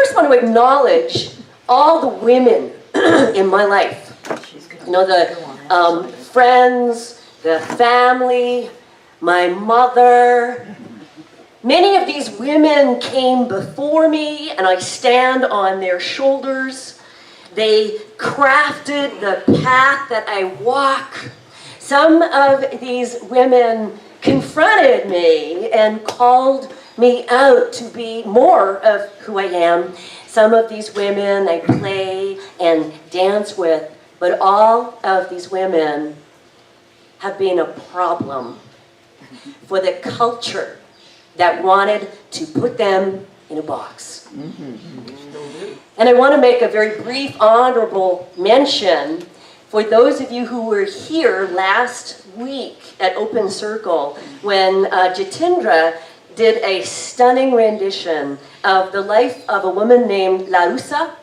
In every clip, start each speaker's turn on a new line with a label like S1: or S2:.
S1: first want to acknowledge all the women in my life. You know, the friends, the family, my mother. Many of these women came before me, and I stand on their shoulders. They crafted the path that I walk. Some of these women confronted me and called me out to be more of who I am. Some of these women I play and dance with, but all of these women have been a problem for the culture that wanted to put them in a box. And I want to make a very brief honorable mention for those of you who were here last week at Open Circle when Jitendra did a stunning rendition of the life of a woman named Larusa,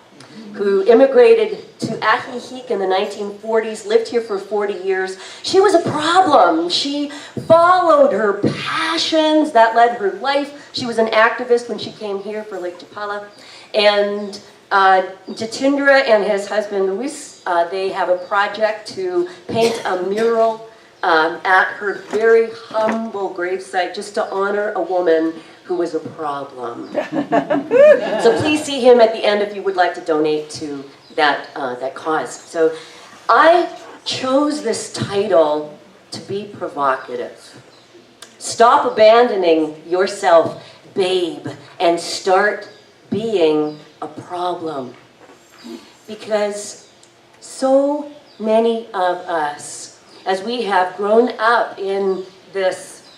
S1: who immigrated to Ahihik in the 1940s, lived here for 40 years. She was a problem. She followed her passions. That led her life. She was an activist when she came here for Lake Chapala. And Jitendra and his husband Luis, they have a project to paint a mural at her very humble gravesite just to honor a woman who was a problem. So please see him at the end if you would like to donate to that cause. So I chose this title to be provocative. Stop abandoning yourself, babe, and start being a problem. Because so many of us, as we have grown up in this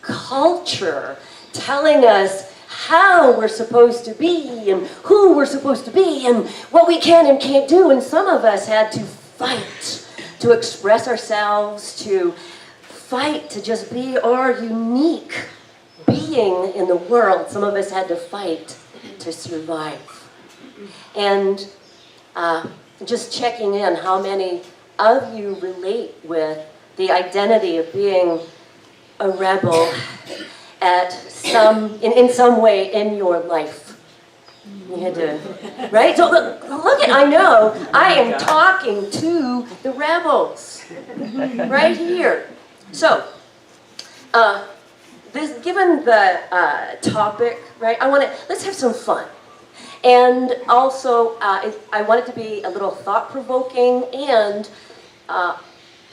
S1: culture telling us how we're supposed to be and who we're supposed to be and what we can and can't do, and some of us had to fight to express ourselves, to fight to just be our unique being in the world. Some of us had to fight to survive. And just checking in, how many of you relate with the identity of being a rebel at in some way in your life? You had to, right? So look at, I know, I am talking to the rebels right here. So, given the topic, right, let's have some fun. And also, I want it to be a little thought-provoking, and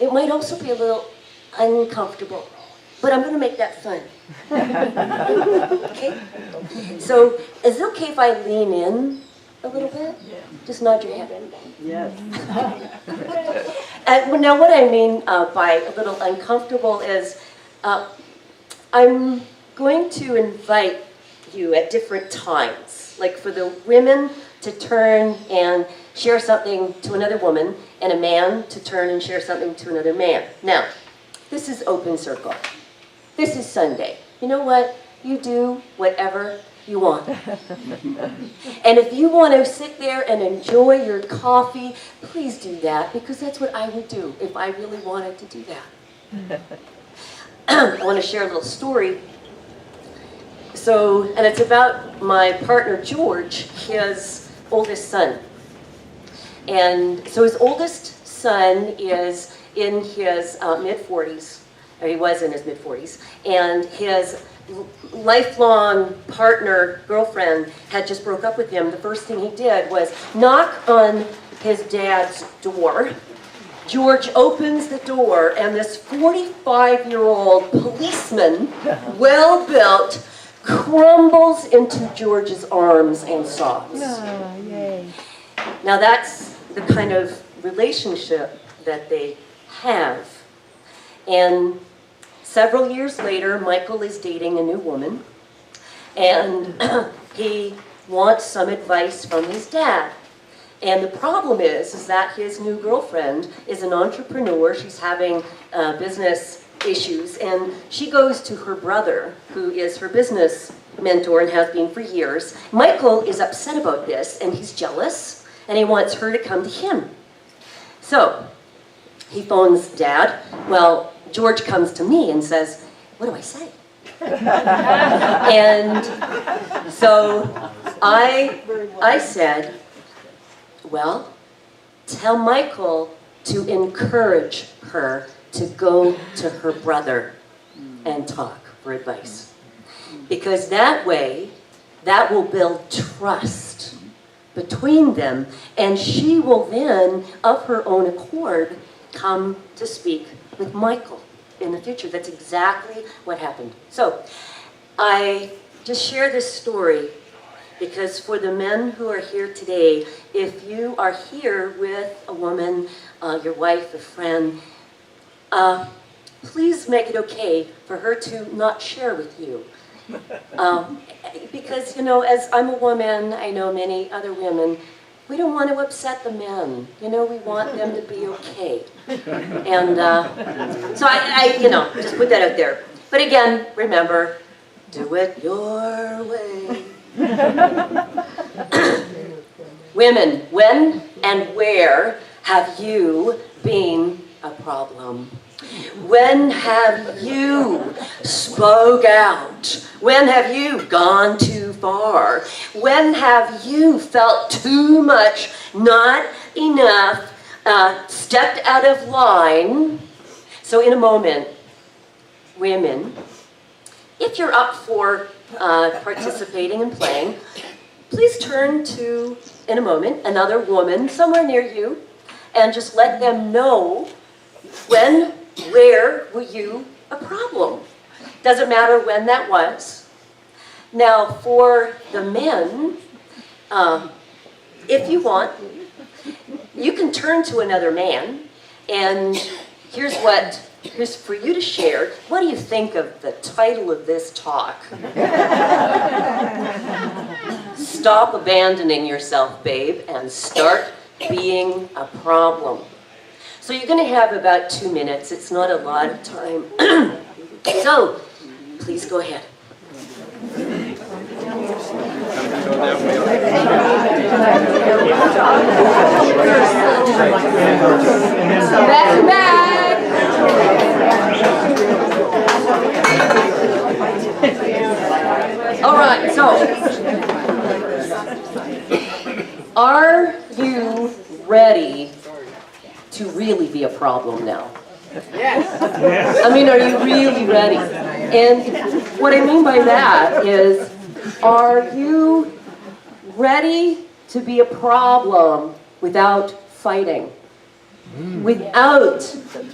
S1: it might also be a little uncomfortable. But I'm going to make that fun. Okay? So, is it okay if I lean in a little bit? Yeah. Just nod your head.
S2: Yes.
S1: Now, what I mean by a little uncomfortable is I'm going to invite you at different times, like for the women to turn and share something to another woman, and a man to turn and share something to another man. Now, this is Open Circle. This is Sunday. You know what? You do whatever you want. And if you want to sit there and enjoy your coffee, please do that, because that's what I would do if I really wanted to do that. I want to share a little story. So, and it's about my partner George, his oldest son. And so his oldest son is in his mid-40s, or he was in his mid-40s, and his lifelong partner, girlfriend, had just broke up with him. The first thing he did was knock on his dad's door. George opens the door, and this 45-year-old policeman, well-built, crumbles into George's arms and sobs.
S2: Oh, yay.
S1: Now that's the kind of relationship that they have. And several years later, Michael is dating a new woman, and he wants some advice from his dad. And the problem is that his new girlfriend is an entrepreneur. She's having business issues, and she goes to her brother, who is her business mentor and has been for years. Michael is upset about this, and he's jealous, and he wants her to come to him. So he phones Dad. Well, George comes to me and says, what do I say? And so I said, well, tell Michael to encourage her to go to her brother and talk for advice. Because that way, that will build trust between them, and she will then, of her own accord, come to speak with Michael in the future. That's exactly what happened. So, I just share this story because for the men who are here today, if you are here with a woman, your wife, a friend, please make it okay for her to not share with you. Because, you know, as I'm a woman, I know many other women, we don't want to upset the men. You know, we want them to be okay. And so I, you know, just put that out there. But again, remember, do it your way. Women, when and where have you been a problem? When have you spoke out? When have you gone too far? When have you felt too much, not enough, stepped out of line? So in a moment, women, if you're up for participating and playing, please turn to, in a moment, another woman somewhere near you and just let them know when, where were you a problem? Doesn't matter when that was. Now, for the men, if you want, you can turn to another man, and here's for you to share. What do you think of the title of this talk? Stop abandoning yourself, babe, and start being a problem. So you're going to have about 2 minutes. It's not a lot of time. So, please go ahead. Back. All right, so are you ready to really be a problem now? Yes. I mean, are you really ready? And what I mean by that is, are you ready to be a problem without fighting? Without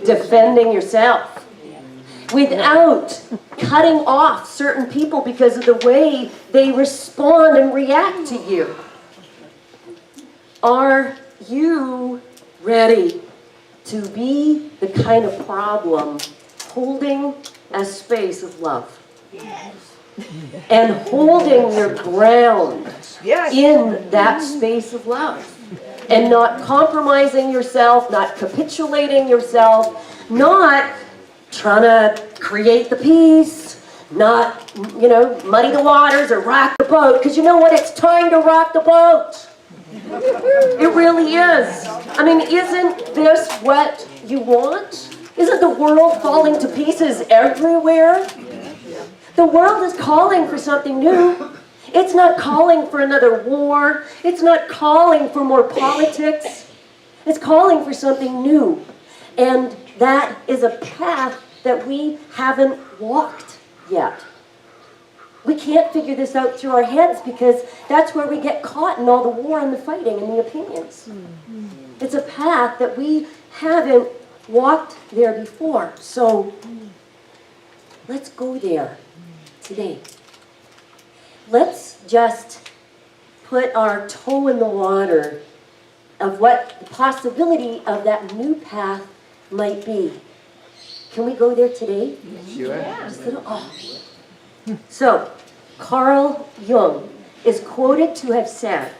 S1: defending yourself? Without cutting off certain people because of the way they respond and react to you? Are you ready to be the kind of problem holding a space of love? And holding your ground in that space of love. And not compromising yourself, not capitulating yourself, not trying to create the peace, not, you know, muddy the waters or rock the boat. Because you know what? It's time to rock the boat. It really is. I mean, isn't this what you want? Isn't the world falling to pieces everywhere? The world is calling for something new. It's not calling for another war. It's not calling for more politics. It's calling for something new. And that is a path that we haven't walked yet. We can't figure this out through our heads because that's where we get caught in all the war and the fighting and the opinions. It's a path that we haven't walked there before. So let's go there today. Let's just put our toe in the water of what the possibility of that new path might be. Can we go there today?
S2: Sure.
S1: Just a little, So, Carl Jung is quoted to have said,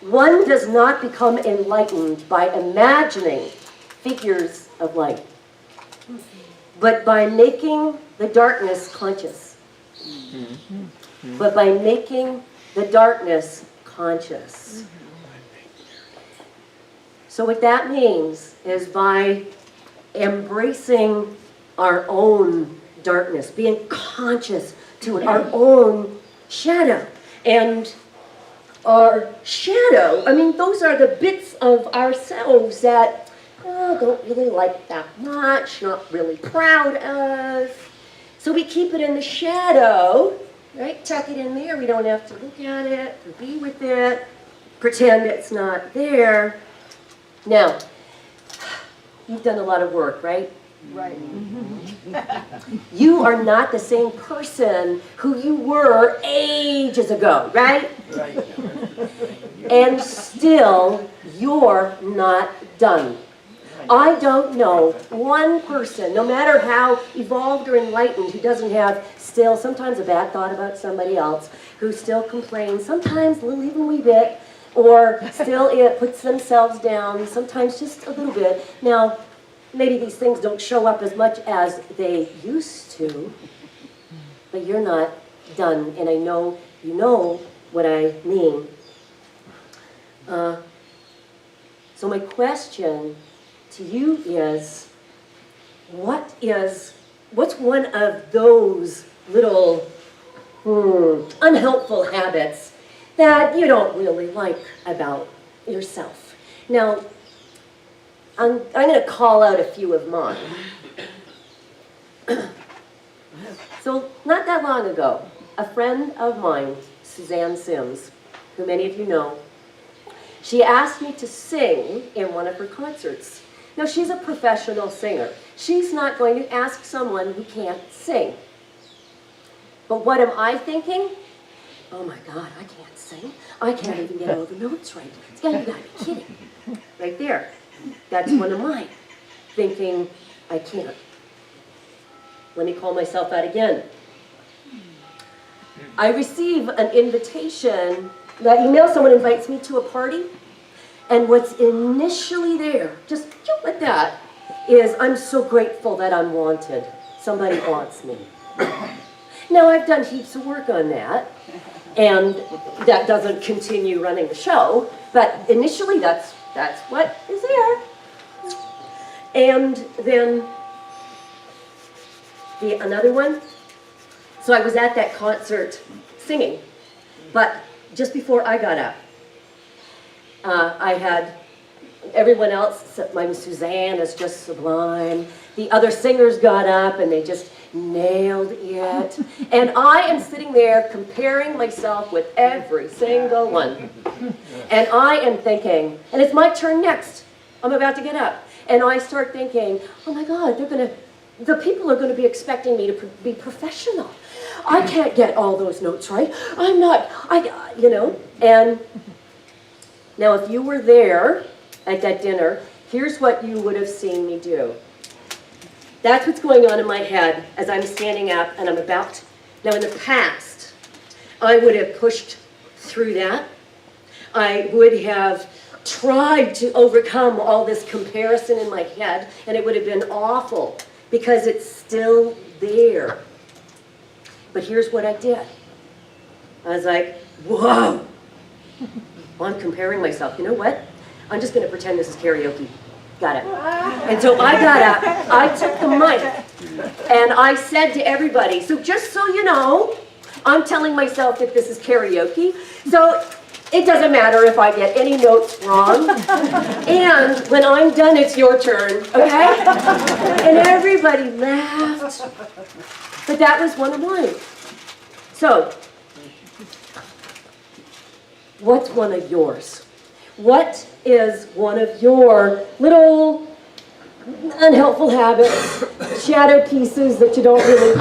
S1: "One does not become enlightened by imagining figures of light, but by making the darkness conscious." But by making the darkness conscious. So what that means is by embracing our own darkness, being conscious to our own shadow. And our shadow, I mean, those are the bits of ourselves that don't really like that much, not really proud of. So we keep it in the shadow, right? Tuck it in there. We don't have to look at it or be with it, pretend it's not there. Now, you've done a lot of work, right?
S2: Right.
S1: You are not the same person who you were ages ago, right?
S3: Right.
S1: And still, you're not done. I don't know one person, no matter how evolved or enlightened, who doesn't have still sometimes a bad thought about somebody else, who still complains, sometimes even a wee bit, or still it puts themselves down, sometimes just a little bit. Now, maybe these things don't show up as much as they used to, but you're not done, and I know you know what I mean. So my question to you is, what's one of those little unhelpful habits that you don't really like about yourself? Now, I'm going to call out a few of mine. So, not that long ago, a friend of mine, Suzanne Sims, who many of you know, she asked me to sing in one of her concerts. Now, she's a professional singer. She's not going to ask someone who can't sing. But what am I thinking? Oh my God, I can't sing. I can't even get all the notes right. You gotta be kidding. Right there. That's one of mine. Thinking, I can't. Let me call myself out again. I receive an invitation, that email, someone invites me to a party, and what's initially there, just like that, is I'm so grateful that I'm wanted. Somebody wants me. Now, I've done heaps of work on that, and that doesn't continue running the show, but initially that's what is there. And then another one. So I was at that concert singing, but just before I got up, I had everyone else, my Suzanne is just sublime. The other singers got up and they just nailed it. And I am sitting there comparing myself with every single one. And I am thinking, and it's my turn next. I'm about to get up. And I start thinking, oh my God, the people are going to be expecting me to be professional. I can't get all those notes right. I'm not, And now if you were there at that dinner, here's what you would have seen me do. That's what's going on in my head as I'm standing up and I'm about. Now in the past, I would have pushed through that. I would have tried to overcome all this comparison in my head, and it would have been awful because it's still there. But here's what I did. I was like, whoa, I'm comparing myself. You know what? I'm just going to pretend this is karaoke. Got it. And so I got up, I took the mic, and I said to everybody, so just so you know, I'm telling myself that this is karaoke, so it doesn't matter if I get any notes wrong, and when I'm done, it's your turn, okay? And everybody laughed, but that was one of mine. So, what's one of yours? What is one of your little unhelpful habits, shadow pieces that you don't really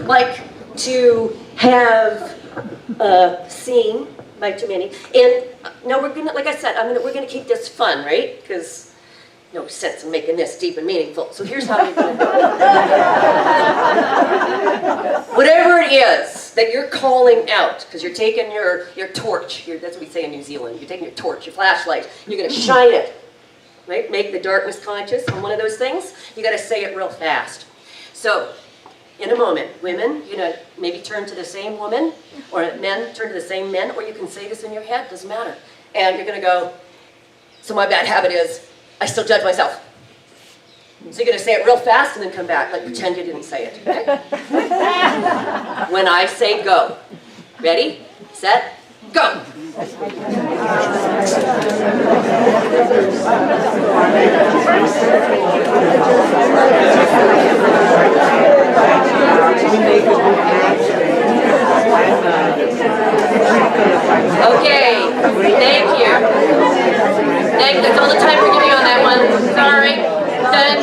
S1: like to have seen by too many? And now we're gonna, like I said, we're gonna keep this fun, right? Because no sense in making this deep and meaningful. So here's how you're gonna do it. Whatever it is that you're calling out, because you're taking your torch, that's what we say in New Zealand, you're taking your torch, your flashlight, and you're gonna shine it, right? Make the darkness conscious on one of those things. You gotta say it real fast. So, in a moment, women, maybe turn to the same woman, or men, turn to the same men, or you can say this in your head, doesn't matter. And you're gonna go, so my bad habit is, I still judge myself. So you're going to say it real fast and then come back, like pretend you didn't say it. Okay? When I say go. Ready, set, go. Okay, thank you. Thank you. That's all the time we're giving on that one. Sorry. Done.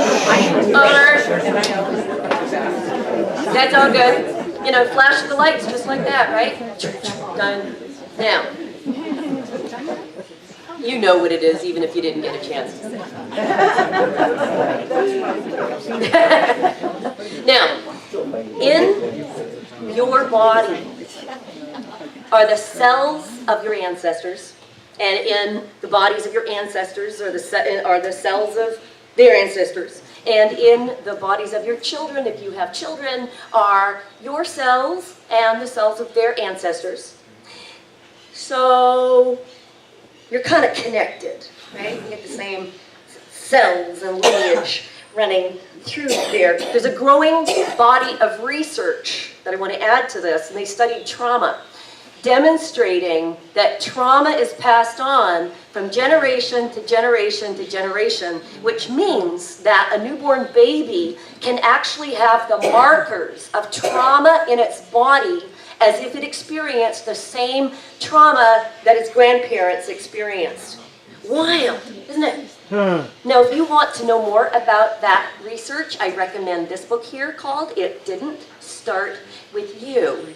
S1: Over. That's all good. You know, flash the lights just like that, right? Done. Now, you know what it is, even if you didn't get a chance to say it. Now, in your body are the cells of your ancestors, and in the bodies of your ancestors are the cells of their ancestors. And in the bodies of your children, if you have children, are your cells and the cells of their ancestors. So you're kind of connected, right? You get the same cells and lineage running through there. There's a growing body of research that I want to add to this, and they studied trauma, demonstrating that trauma is passed on from generation to generation to generation, which means that a newborn baby can actually have the markers of trauma in its body as if it experienced the same trauma that its grandparents experienced. Wild, isn't it? Now, if you want to know more about that research, I recommend this book here called It Didn't Start With You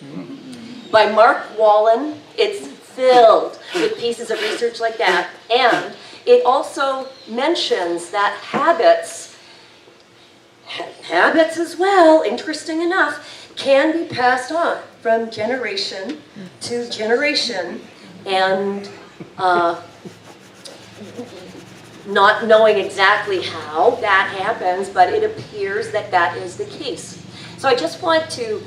S1: by Mark Wallen. It's filled with pieces of research like that. And it also mentions that habits as well, interesting enough, can be passed on from generation to generation, and not knowing exactly how that happens, but it appears that that is the case. So I just want to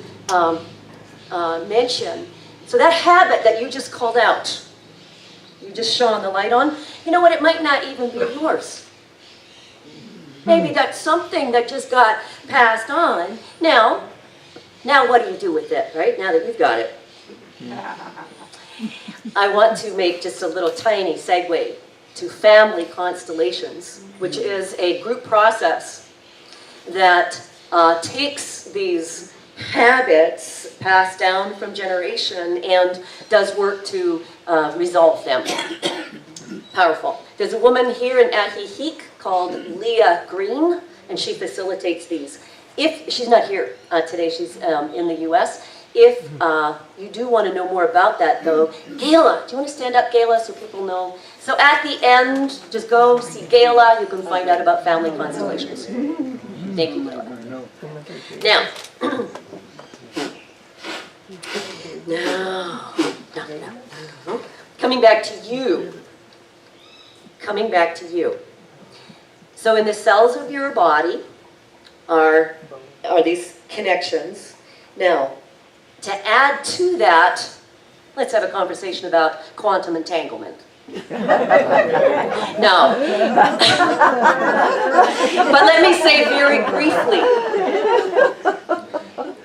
S1: mention, so that habit that you just called out, you just shone the light on, you know what, it might not even be yours. Maybe that's something that just got passed on. Now what do you do with it, right? Now that you've got it. I want to make just a little tiny segue to family constellations, which is a group process that takes these habits passed down from generation and does work to resolve them. Powerful. There's a woman here in Ahihique called Leah Green, and she facilitates these. If she's not here today, she's in the U.S. If you do want to know more about that, though, Gayla, do you want to stand up, Gayla, so people know? So at the end, just go see Gayla. You can find out about family constellations. Thank you, Gayla. Now, coming back to you. Coming back to you. So in the cells of your body are these connections. Now, to add to that, let's have a conversation about quantum entanglement. No. But let me say very briefly,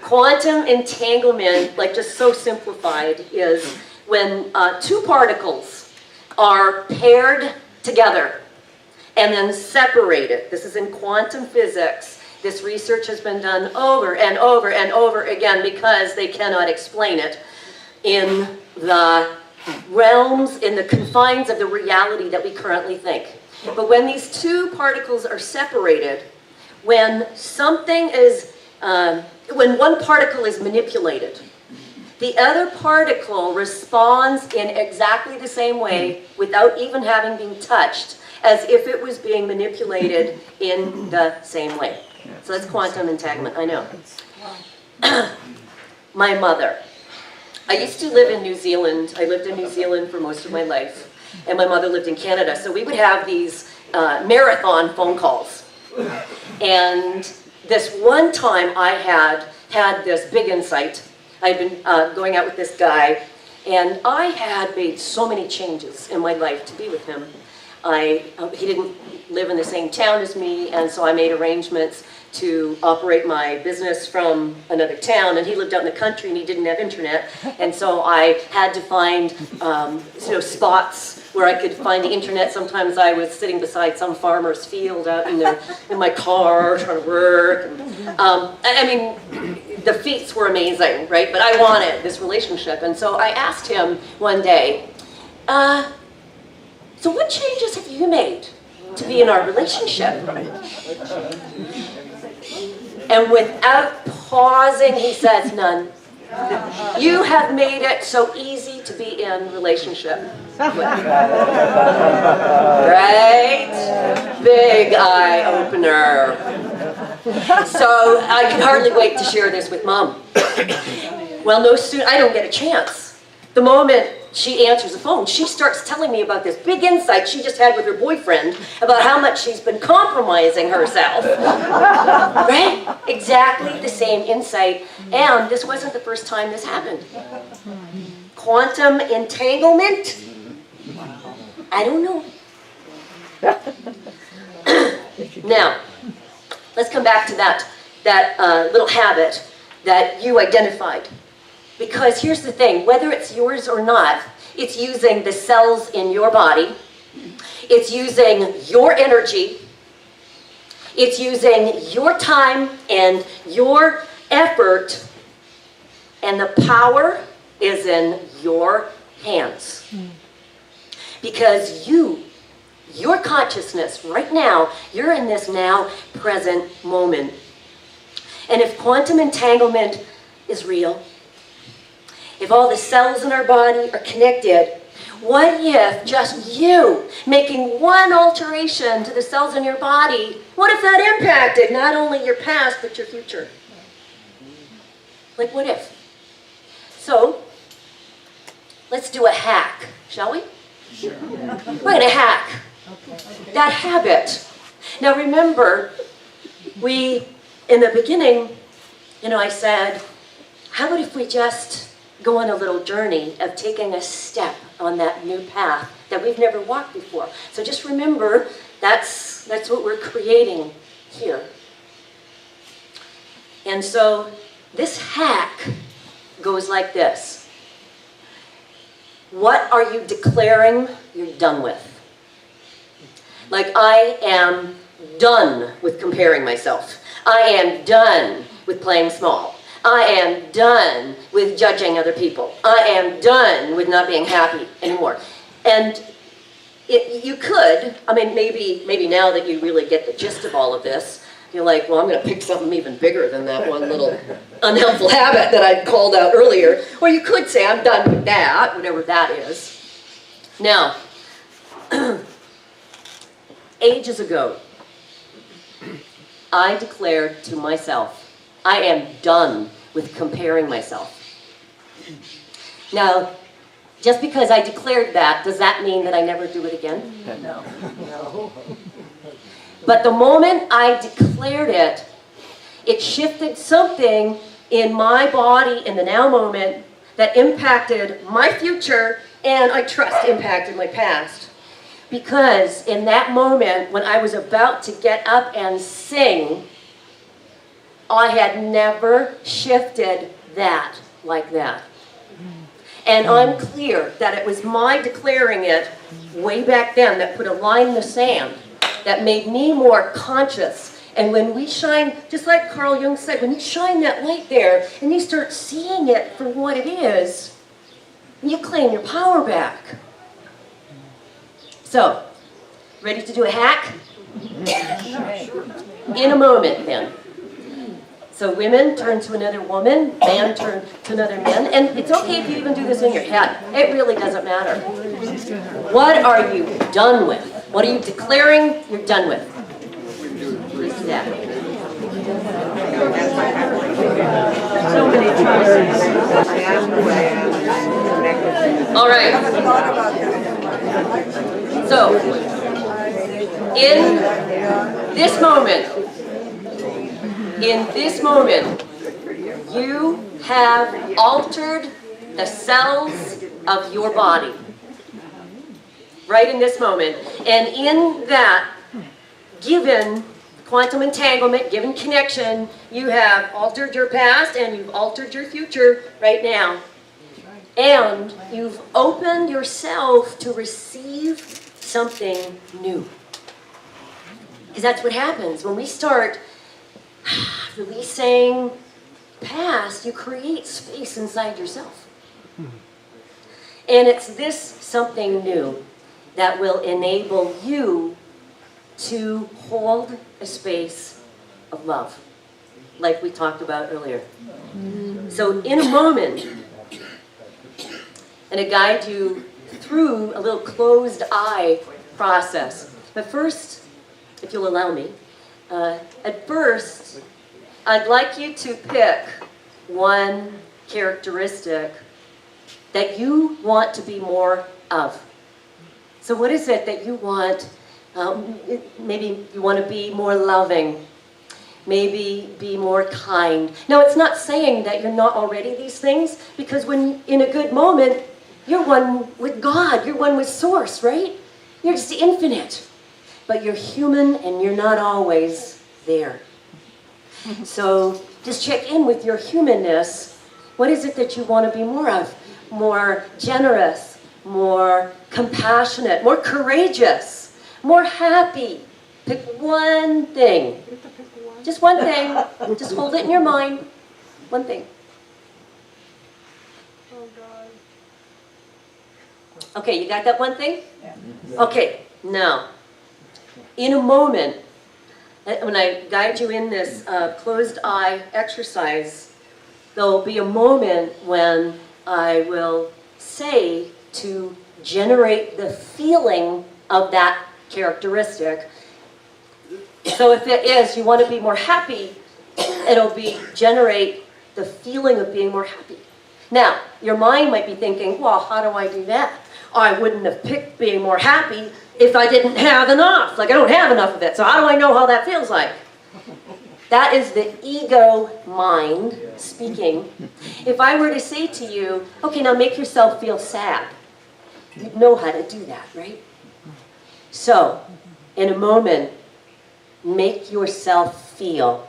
S1: quantum entanglement, like just so simplified, is when two particles are paired together and then separated. This is in quantum physics. This research has been done over and over and over again because they cannot explain it in the realms, in the confines of the reality that we currently think. But when these two particles are separated, when something is, when one particle is manipulated, the other particle responds in exactly the same way without even having been touched, as if it was being manipulated in the same way. So that's quantum entanglement, I know. My mother. I used to live in New Zealand. I lived in New Zealand for most of my life. And my mother lived in Canada. So we would have these marathon phone calls. And this one time I had this big insight. I'd been going out with this guy. And I had made so many changes in my life to be with him. he didn't live in the same town as me, and so I made arrangements to operate my business from another town, and he lived out in the country and he didn't have internet, and so I had to find spots where I could find the internet. Sometimes I was sitting beside some farmer's field out in my car trying to work. And, I mean, the feats were amazing, right? But I wanted this relationship, and so I asked him one day, so what changes have you made to be in our relationship? And without pausing, he says, none. You have made it so easy to be in relationship with. Right? Big eye opener. So I could hardly wait to share this with Mom. Well, no sooner, I don't get a chance. The moment she answers the phone, she starts telling me about this big insight she just had with her boyfriend about how much she's been compromising herself. Right? Exactly the same insight. And this wasn't the first time this happened. Quantum entanglement? I don't know. Now, let's come back to that little habit that you identified. Because here's the thing, whether it's yours or not, it's using the cells in your body, it's using your energy, it's using your time and your effort, and the power is in your hands. Because your consciousness right now, you're in this now present moment. And if quantum entanglement is real, if all the cells in our body are connected, what if just you making one alteration to the cells in your body, what if that impacted not only your past, but your future? Like, what if? So, let's do a hack, shall we? Sure. We're going to hack that habit. Now remember, in the beginning, I said, how about if we just go on a little journey of taking a step on that new path that we've never walked before. So just remember, that's what we're creating here. And so this hack goes like this. What are you declaring you're done with? Like, I am done with comparing myself. I am done with playing small. I am done with judging other people. I am done with not being happy anymore. And you could, maybe now that you really get the gist of all of this, you're like, well, I'm going to pick something even bigger than that one little unhelpful habit that I called out earlier. Or you could say, I'm done with that, whatever that is. Now, ages ago, I declared to myself, I am done with comparing myself. Now, just because I declared that, does that mean that I never do it again? No. But the moment I declared it, it shifted something in my body in the now moment that impacted my future and I trust impacted my past. Because in that moment, when I was about to get up and sing, I had never shifted that like that. And I'm clear that it was my declaring it way back then that put a line in the sand, that made me more conscious. And when we shine, just like Carl Jung said, when you shine that light there and you start seeing it for what it is, you claim your power back. So, ready to do a hack? In a moment then. So women turn to another woman, man turn to another man, and it's okay if you even do this in your head. It really doesn't matter. What are you done with? What are you declaring you're done with? Please do that. So many choices. All right. So, in this moment, you have altered the cells of your body. Right in this moment. And in that, given quantum entanglement, given connection, you have altered your past and you've altered your future right now. And you've opened yourself to receive something new. Because that's what happens. When we start releasing past, you create space inside yourself. And it's this something new that will enable you to hold a space of love, like we talked about earlier. So in a moment, and I guide you through a little closed eye process. But first, if you'll allow me, at first, I'd like you to pick one characteristic that you want to be more of. So what is it that you want? Maybe you want to be more loving. Maybe be more kind. Now, it's not saying that you're not already these things, because when in a good moment, you're one with God. You're one with Source, right? You're just infinite. But you're human and you're not always there. So just check in with your humanness. What is it that you want to be more of? More generous, more compassionate, more courageous, more happy. Pick one thing. Just one thing. Just hold it in your mind. One thing. Okay, you got that one thing? Okay, now, in a moment, when I guide you in this closed eye exercise, there'll be a moment when I will say to generate the feeling of that characteristic. So if it is, you want to be more happy, it'll be generate the feeling of being more happy. Now, your mind might be thinking, well, how do I do that? I wouldn't have picked being more happy if I didn't have enough. Like, I don't have enough of it, so how do I know how that feels like? That is the ego mind speaking. If I were to say to you, okay, now make yourself feel sad, you'd know how to do that, right? So, in a moment, make yourself feel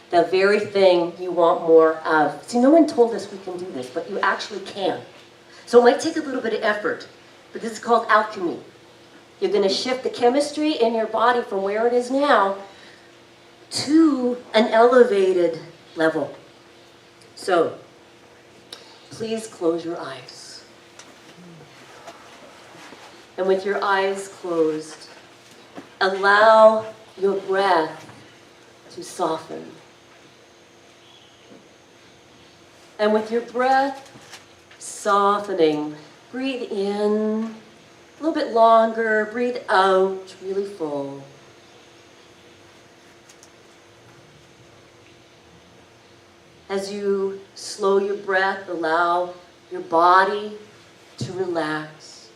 S1: the very thing you want more of. See, no one told us we can do this, but you actually can. So it might take a little bit of effort, but this is called alchemy. You're going to shift the chemistry in your body from where it is now to an elevated level. So, please close your eyes. And with your eyes closed, allow your breath to soften. And with your breath softening, breathe in a little bit longer, breathe out really full. As you slow your breath, allow your body to relax.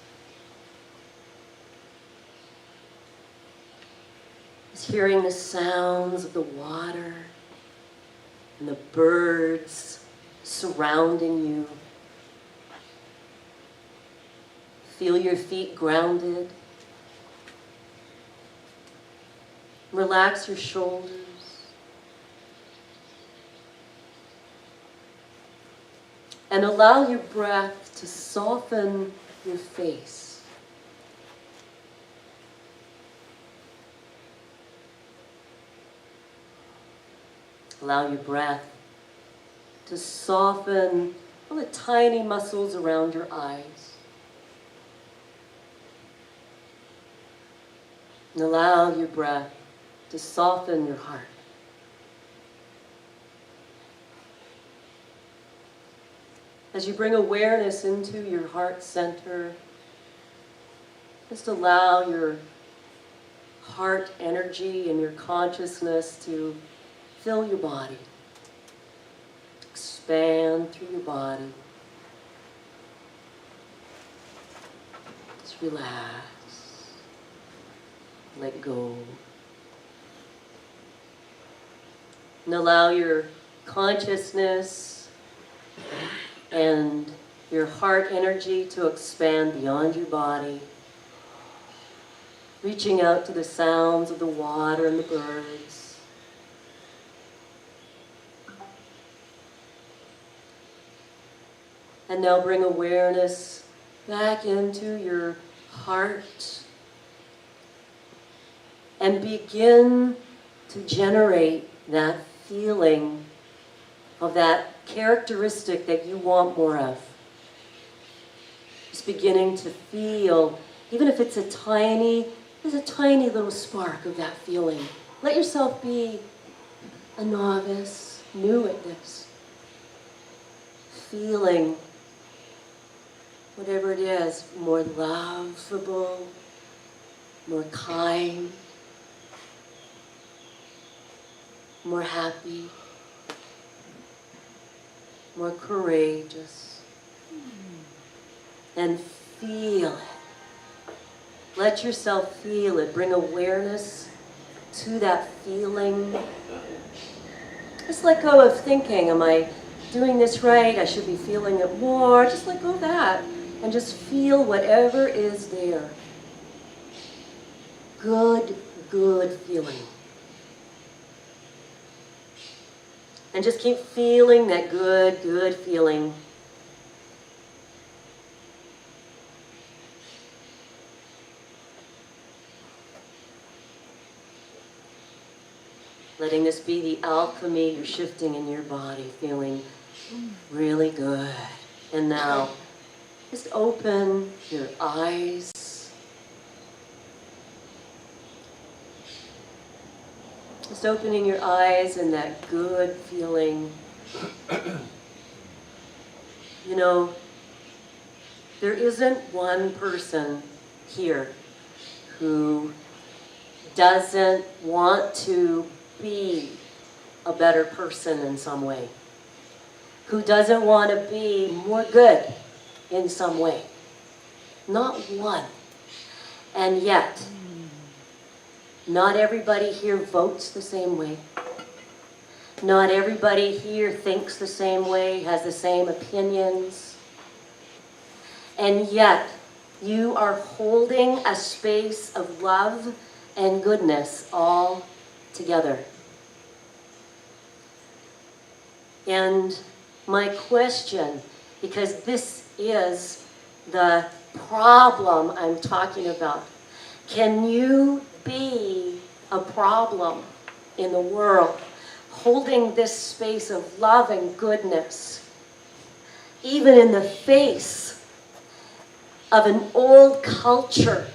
S1: Just hearing the sounds of the water and the birds surrounding you. Feel your feet grounded. Relax your shoulders. And allow your breath to soften your face. Allow your breath to soften all the tiny muscles around your eyes. And allow your breath to soften your heart. As you bring awareness into your heart center, just allow your heart energy and your consciousness to fill your body. Expand through your body. Just relax. Let go. And allow your consciousness and your heart energy to expand beyond your body reaching out to the sounds of the water and the birds. And now bring awareness back into your heart and begin to generate that feeling of that characteristic that you want more of. Just beginning to feel, even if it's a tiny little spark of that feeling. Let yourself be a novice, new at this. Feeling whatever it is, more lovable, more kind, more happy, more courageous. And feel it. Let yourself feel it. Bring awareness to that feeling. Just let go of thinking, am I doing this right? I should be feeling it more. Just let go of that. And just feel whatever is there. Good feeling. And just keep feeling that good feeling. Letting this be the alchemy you're shifting in your body, feeling really good. And now, just open your eyes. Just opening your eyes and that good feeling. You know, there isn't one person here who doesn't want to be a better person in some way, who doesn't want to be more good in some way. Not one. And yet, not everybody here votes the same way. Not everybody here thinks the same way, has the same opinions. And yet, you are holding a space of love and goodness all together. And my question, because this is the problem I'm talking about, can you be a problem in the world, holding this space of love and goodness, even in the face of an old culture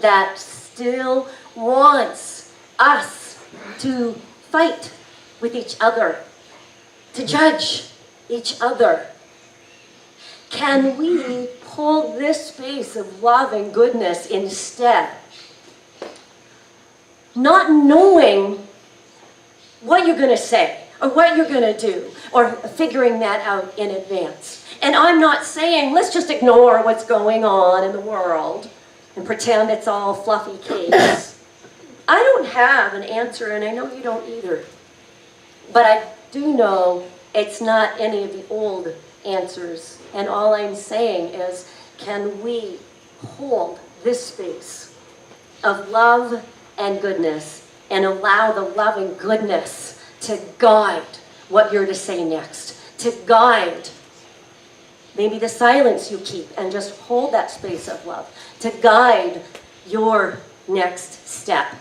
S1: that still wants us to fight with each other, to judge each other? Can we hold this space of love and goodness instead? Not knowing what you're going to say or what you're going to do, or figuring that out in advance. And I'm not saying let's just ignore what's going on in the world and pretend it's all fluffy cakes. I don't have an answer, and I know you don't either. But I do know it's not any of the old answers. And all I'm saying is, can we hold this space of love and goodness and allow the love and goodness to guide what you're to say next, to guide maybe the silence you keep, and just hold that space of love, to guide your next step.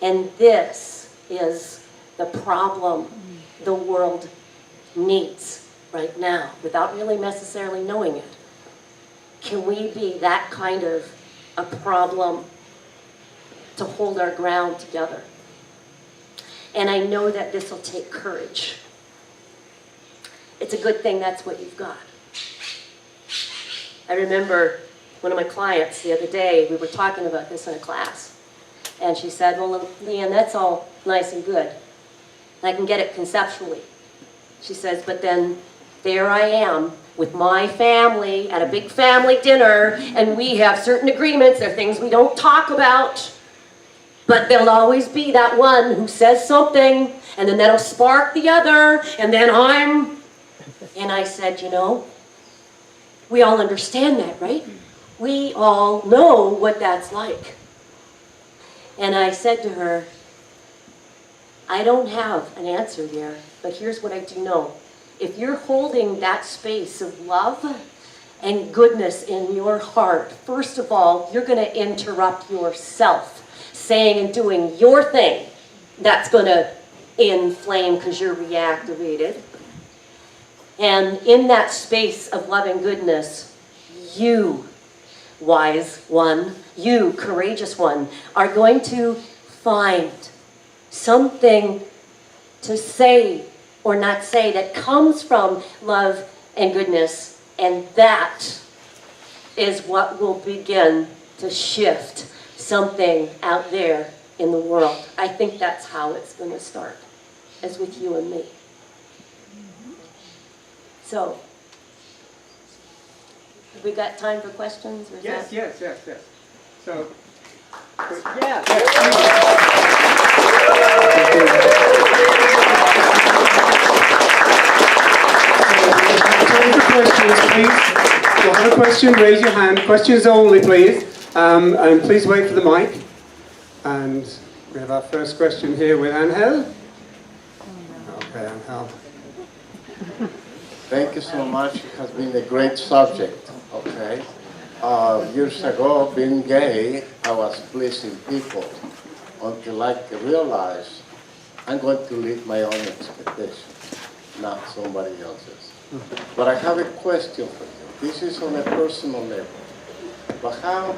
S1: And this is the problem the world needs right now, without really necessarily knowing it. Can we be that kind of a problem to hold our ground together? And I know that this will take courage. It's a good thing that's what you've got. I remember one of my clients the other day, we were talking about this in a class, and she said, well, Leanne, that's all nice and good. I can get it conceptually. She says, but then there I am with my family at a big family dinner, and we have certain agreements. There are things we don't talk about, but there'll always be that one who says something, and then that'll spark the other, and then and I said, you know, we all understand that, right? We all know what that's like. And I said to her, I don't have an answer there, but here's what I do know. If you're holding that space of love and goodness in your heart, first of all, you're going to interrupt yourself saying and doing your thing. That's going to inflame because you're reactivated. And in that space of love and goodness, you, wise one, you, courageous one, are going to find something to say or not say that comes from love and goodness, and that is what will begin to shift something out there in the world. I think that's how it's going to start, as with you and me. So, have we got time for questions? Or
S2: Yes. So,
S3: Yeah.
S2: time for questions, please. If you have a question, raise your hand. Questions only, please. And please wait for the mic. And we have our first question here with Angel. Okay, Angel.
S4: Thank you so much. It has been a great subject, okay? Years ago, being gay, I was pleasing people until I realized I'm going to live my own expectations, not somebody else's. But I have a question for you. This is on a personal level. But how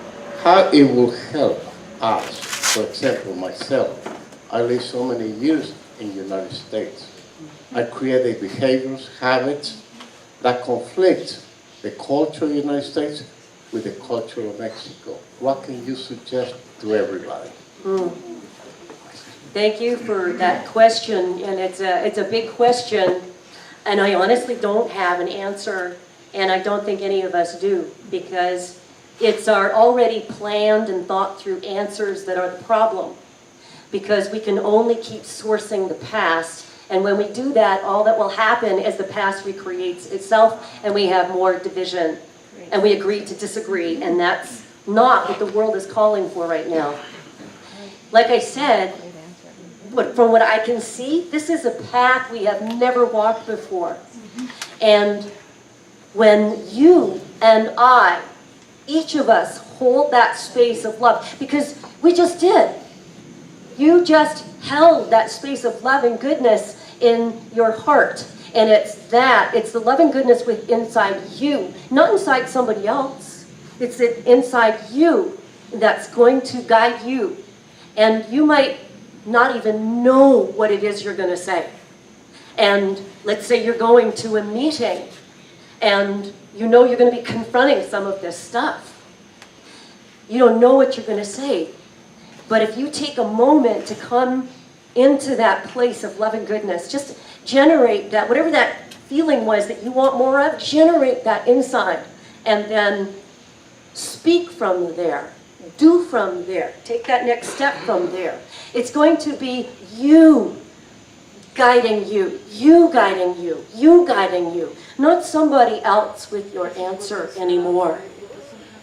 S4: it will help us, for example, myself. I lived so many years in the United States. I created behaviors, habits that conflict the culture of the United States with the culture of Mexico. What can you suggest to everybody?
S1: Thank you for that question, and it's a big question, and I honestly don't have an answer, and I don't think any of us do, because it's our already planned and thought through answers that are the problem, because we can only keep sourcing the past, and when we do that, all that will happen is the past recreates itself, and we have more division, and we agree to disagree, and that's not what the world is calling for right now. Like I said, from what I can see, this is a path we have never walked before. And when you and I, each of us, hold that space of love, because we just did. You just held that space of love and goodness in your heart. And it's the love and goodness inside you, not inside somebody else. It's inside you that's going to guide you. And you might not even know what it is you're going to say. And let's say you're going to a meeting and you know you're going to be confronting some of this stuff. You don't know what you're going to say. But if you take a moment to come into that place of love and goodness, just generate that, whatever that feeling was that you want more of, generate that inside. And then speak from there. Do from there. Take that next step from there. It's going to be you guiding you, you guiding you, you guiding you, not somebody else with your answer anymore.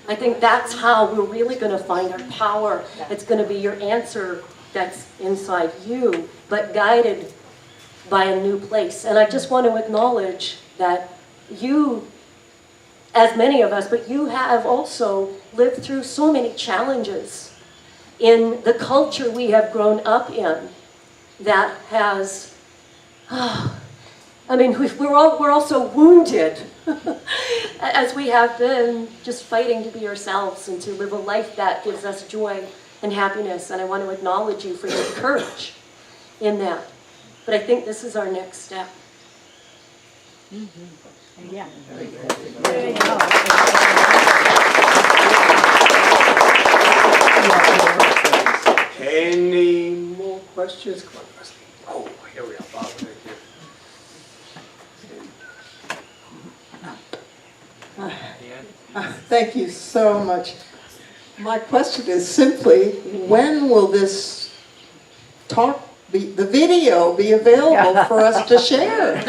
S1: I think that's how we're really going to find our power. It's going to be your answer that's inside you, but guided by a new place. And I just want to acknowledge that you, as many of us, but you have also lived through so many challenges in the culture we have grown up in that has, we're all so wounded as we have been just fighting to be ourselves and to live a life that gives us joy and happiness. And I want to acknowledge you for your courage in that. But I think this is our next step.
S3: Mm-hmm. Yeah.
S2: There you go. Any more questions? Come on, Leslie. Oh, here we are. Bob, thank you.
S5: Thank you so much. My question is simply, when will this talk the video be available for us to share?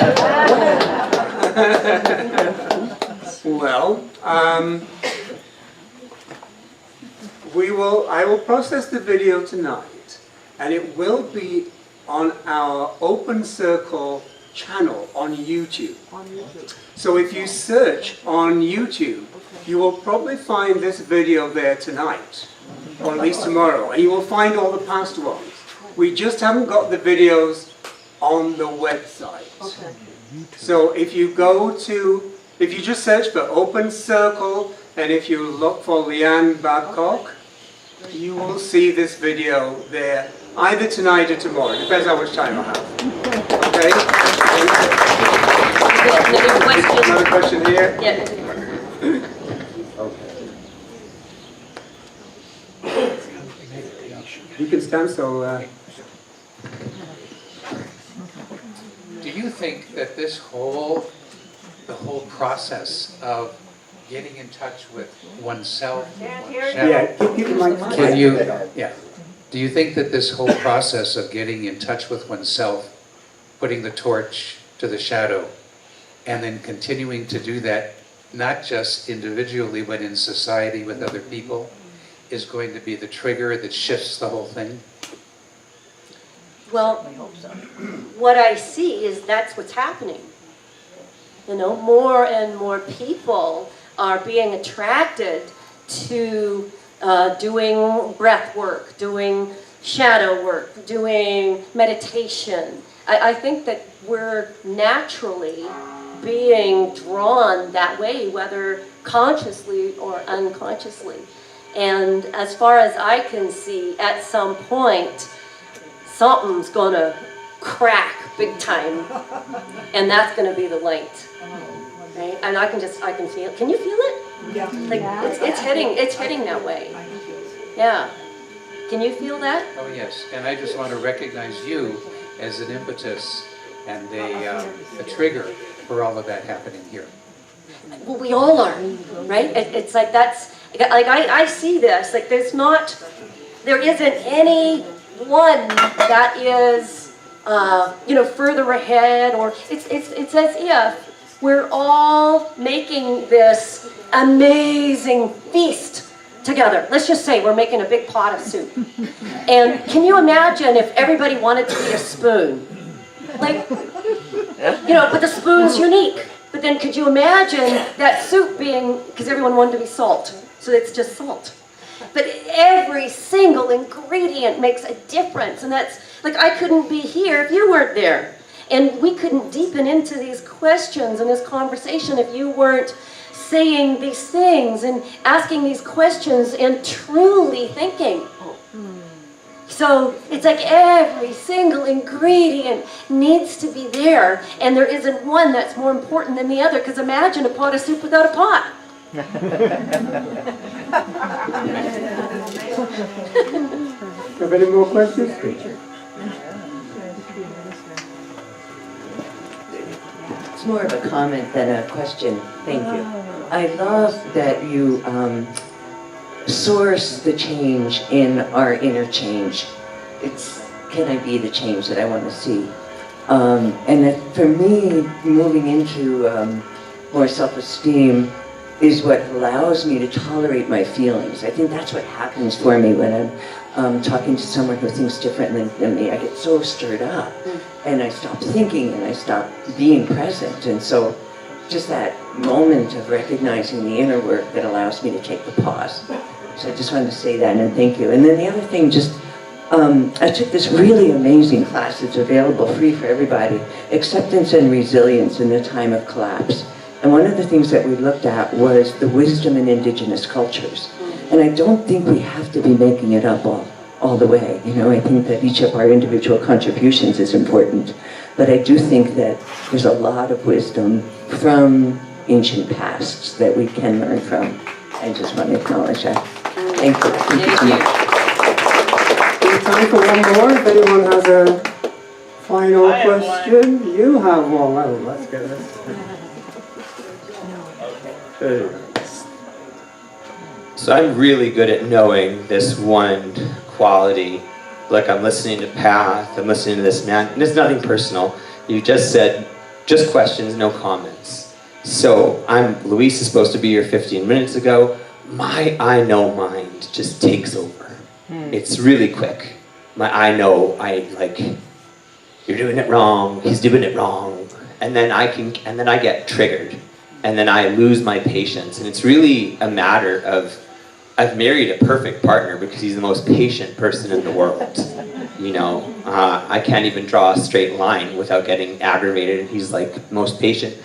S2: Well, I will process the video tonight, and it will be on our Open Circle channel on YouTube. So if you search on YouTube, you will probably find this video there tonight, or at least tomorrow, and you will find all the past ones. We just haven't got the videos on the website.
S1: Okay.
S2: So if you just search for Open Circle, and if you look for Leanne Babcock, you will see this video there, either tonight or tomorrow. It depends how much time I have. Okay?
S1: Another question?
S2: Another question here?
S1: Yeah.
S2: You can stand, so...
S6: Do you think that the whole process of getting in touch with oneself,
S2: Yeah, keep the mic.
S6: do you think that this whole process of getting in touch with oneself, putting the torch to the shadow, and then continuing to do that, not just individually, but in society with other people, is going to be the trigger that shifts the whole thing?
S1: Well, what I see is that's what's happening. You know, more and more people are being attracted to doing breath work, doing shadow work, doing meditation. I think that we're naturally being drawn that way, whether consciously or unconsciously. And as far as I can see, at some point, something's gonna crack big time, and that's gonna be the light, right? And I can feel it. Can you feel it?
S3: Yeah.
S1: Like it's heading that way. Yeah. Can you feel that?
S6: Oh, yes, and I just want to recognize you as an impetus and a trigger for all of that happening here.
S1: Well, we all are, right? It's like that's like I see this. Like there isn't any one that is further ahead, or it's as if we're all making this amazing feast together. Let's just say we're making a big pot of soup. And can you imagine if everybody wanted to be a spoon? Like, but the spoon's unique. But then could you imagine that soup being, because everyone wanted to be salt, so it's just salt. But every single ingredient makes a difference. And that's, like, I couldn't be here if you weren't there. And we couldn't deepen into these questions and this conversation if you weren't saying these things and asking these questions and truly thinking. So it's like every single ingredient needs to be there, and there isn't one that's more important than the other, because imagine a pot of soup without a pot.
S2: Do you have any more questions?
S7: It's more of a comment than a question. Thank you. I love that you source the change in our inner change. Can I be the change that I want to see? And that for me, moving into more self-esteem is what allows me to tolerate my feelings. I think that's what happens for me when I'm talking to someone who thinks differently than me. I get so stirred up, and I stop thinking, and I stop being present. And so just that moment of recognizing the inner work that allows me to take the pause. So I just wanted to say that, and thank you. And then the other thing, I took this really amazing class that's available free for everybody, Acceptance and Resilience in the Time of Collapse. And one of the things that we looked at was the wisdom in indigenous cultures. And I don't think we have to be making it up all the way. I think that each of our individual contributions is important. But I do think that there's a lot of wisdom from ancient pasts that we can learn from. I just want to acknowledge that. Thank you. Thank you so much.
S2: There's time for one more. If anyone has a final question, you have one. Well, let's get this.
S8: Okay. So I'm really good at knowing this one quality. Like, I'm listening to Path, I'm listening to this man, and it's nothing personal. You just said, just questions, no comments. So Luis is supposed to be here 15 minutes ago. my I know mind just takes over. It's really quick. My I know, you're doing it wrong, he's doing it wrong, and then I get triggered, and then I lose my patience, and it's really a matter of, I've married a perfect partner because he's the most patient person in the world. You know, I can't even draw a straight line without getting aggravated, and he's like most patient.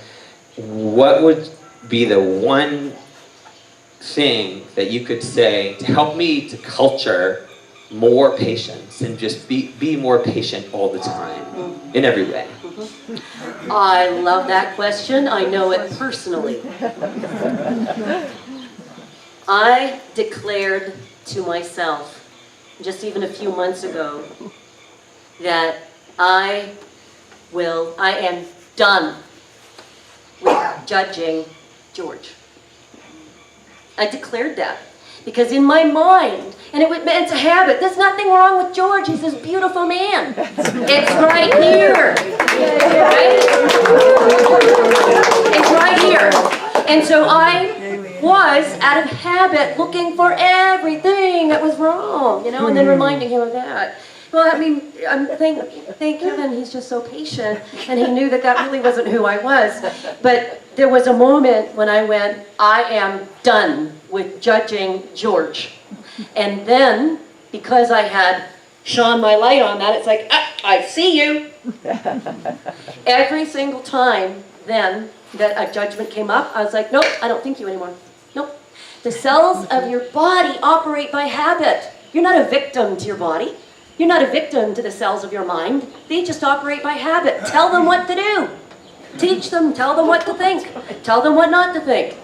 S8: What would be the one thing that you could say to help me to culture more patience and just be more patient all the time in every way?
S1: I love that question. I know it personally. I declared to myself just even a few months ago that I am done with judging George. I declared that because in my mind, and it's a habit, there's nothing wrong with George, he's this beautiful man. It's right here. Right? It's right here. And so I was, out of habit, looking for everything that was wrong, you know, and then reminding him of that. Well, I mean, thank heaven he's just so patient, and he knew that really wasn't who I was. But there was a moment when I went, I am done with judging George. And then, because I had shone my light on that, it's like, I see you. Every single time then that a judgment came up, I was like, nope, I don't think you anymore. Nope. The cells of your body operate by habit. You're not a victim to your body. You're not a victim to the cells of your mind. They just operate by habit. Tell them what to do. Teach them, tell them what to think. Tell them what not to think.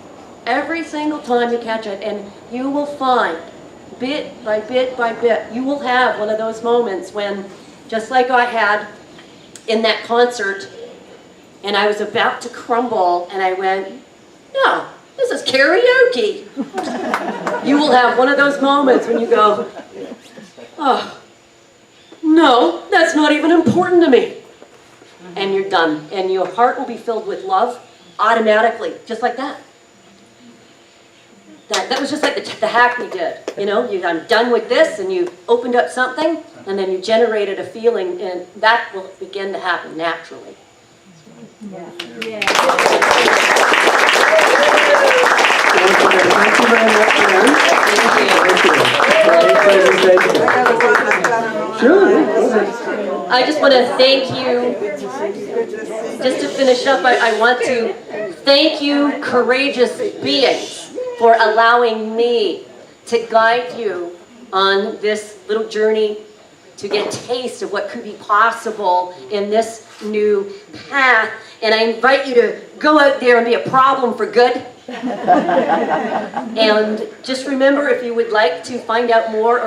S1: Every single time you catch it, and you will find, bit by bit by bit, you will have one of those moments when, just like I had in that concert, and I was about to crumble, and I went, no, this is karaoke. You will have one of those moments when you go, oh, no, that's not even important to me. And you're done. And your heart will be filled with love automatically, just like that. That was just like the hack we did. You know, I'm done with this, and you opened up something, and then you generated a feeling, and that will begin to happen naturally.
S3: Yeah.
S2: Thank you very much, Leanne. Thank you. Sure.
S1: I just want to thank you. Just to finish up, I want to thank you, courageous beings, for allowing me to guide you on this little journey to get a taste of what could be possible in this new path. And I invite you to go out there and be a problem for good. And just remember, if you would like to find out more or